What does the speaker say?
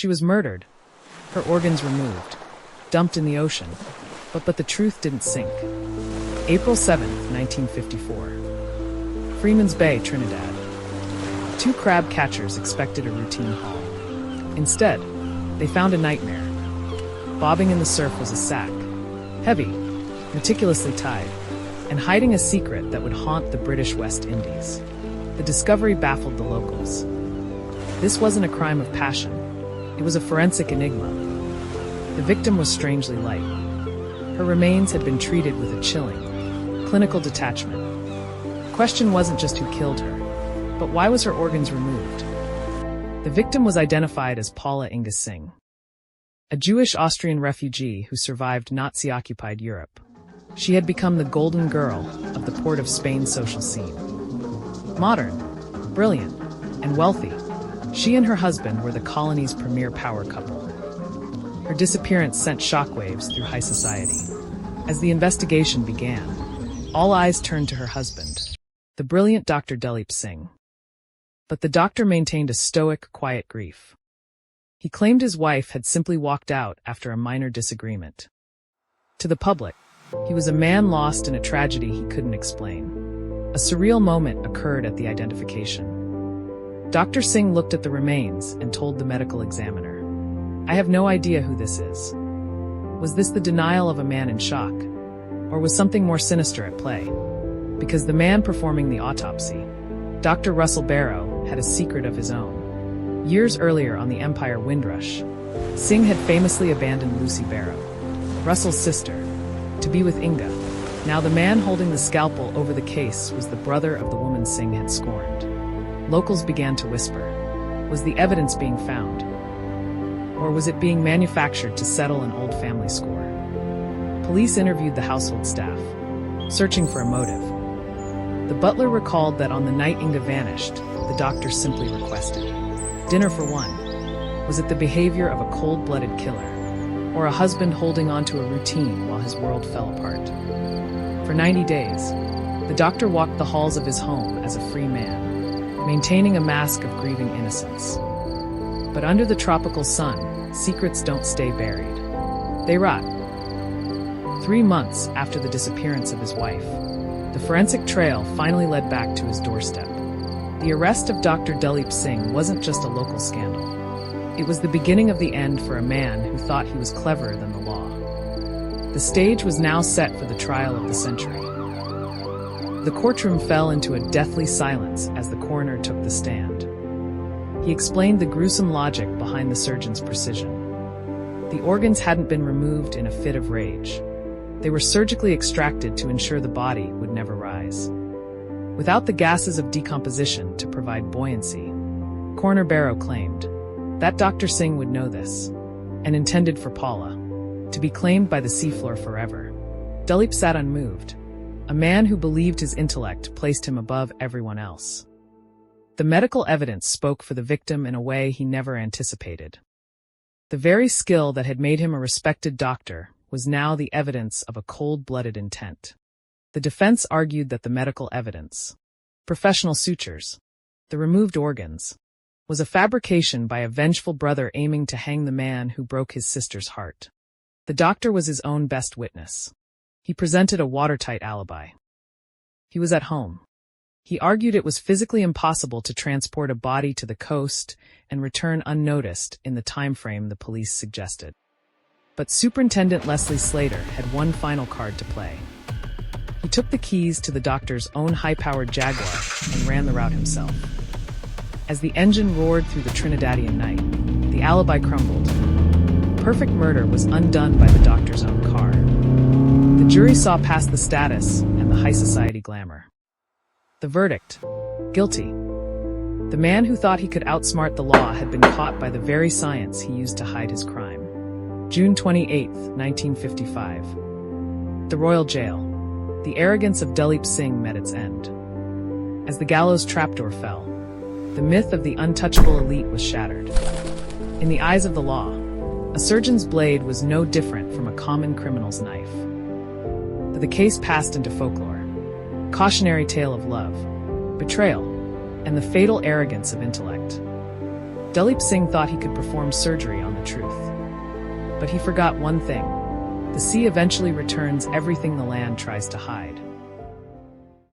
She was murdered, her organs removed, dumped in the ocean, but the truth didn't sink. April 7th, 1954. Freeman's Bay, Trinidad. Two crab catchers expected a routine haul. Instead, they found a nightmare. Bobbing in the surf was a sack, heavy, meticulously tied, and hiding a secret that would haunt the British West Indies. The discovery baffled the locals. This wasn't a crime of passion. It was a forensic enigma. The victim was strangely light. Her remains had been treated with a chilling, clinical detachment. The question wasn't just who killed her, but why was her organs removed? The victim was identified as Paula Inge Singh, a Jewish Austrian refugee who survived Nazi-occupied Europe. She had become the golden girl of the Port of Spain social scene. Modern, brilliant, and wealthy, she and her husband were the colony's premier power couple. Her disappearance sent shockwaves through high society. As the investigation began, all eyes turned to her husband, the brilliant Dr. Dalip Singh. But the doctor maintained a stoic, quiet grief. He claimed his wife had simply walked out after a minor disagreement. To the public, he was a man lost in a tragedy he couldn't explain. A surreal moment occurred at the identification. Dr. Singh looked at the remains and told the medical examiner, "I have no idea who this is." Was this the denial of a man in shock? Or was something more sinister at play? Because the man performing the autopsy, Dr. Russell Barrow, had a secret of his own. Years earlier on the Empire Windrush, Singh had famously abandoned Lucy Barrow, Russell's sister, to be with Inga. Now the man holding the scalpel over the case was the brother of the woman Singh had scorned. Locals began to whisper. Was the evidence being found? Or was it being manufactured to settle an old family score? Police interviewed the household staff, searching for a motive. The butler recalled that on the night Inga vanished, the doctor simply requested, "Dinner for one." Was it the behavior of a cold-blooded killer, or a husband holding on to a routine while his world fell apart? For 90 days, the doctor walked the halls of his home as a free man, maintaining a mask of grieving innocence. But under the tropical sun, secrets don't stay buried. They rot. 3 months after the disappearance of his wife, the forensic trail finally led back to his doorstep. The arrest of Dr. Dalip Singh wasn't just a local scandal. It was the beginning of the end for a man who thought he was cleverer than the law. The stage was now set for the trial of the century. The courtroom fell into a deathly silence as the coroner took the stand. He explained the gruesome logic behind the surgeon's precision. The organs hadn't been removed in a fit of rage. They were surgically extracted to ensure the body would never rise. Without the gases of decomposition to provide buoyancy, Coroner Barrow claimed that Dr. Singh would know this, and intended for Paula to be claimed by the seafloor forever. Dalip sat unmoved, a man who believed his intellect placed him above everyone else. The medical evidence spoke for the victim in a way he never anticipated. The very skill that had made him a respected doctor was now the evidence of a cold-blooded intent. The defense argued that the medical evidence, professional sutures, the removed organs, was a fabrication by a vengeful brother aiming to hang the man who broke his sister's heart. The doctor was his own best witness. He presented a watertight alibi. He was at home. He argued it was physically impossible to transport a body to the coast and return unnoticed in the time frame the police suggested. But Superintendent Leslie Slater had one final card to play. He took the keys to the doctor's own high-powered Jaguar and ran the route himself. As the engine roared through the Trinidadian night, the alibi crumbled. Perfect murder was undone by the doctor's own car. The jury saw past the status and the high society glamour. The verdict: guilty. The man who thought he could outsmart the law had been caught by the very science he used to hide his crime. June 28, 1955. The Royal Jail. The arrogance of Dalip Singh met its end. As the gallows trapdoor fell, the myth of the untouchable elite was shattered. In the eyes of the law, a surgeon's blade was no different from a common criminal's knife. But the case passed into folklore. Cautionary tale of love, betrayal, and the fatal arrogance of intellect. Dalip Singh thought he could perform surgery on the truth. But he forgot one thing. The sea eventually returns everything the land tries to hide.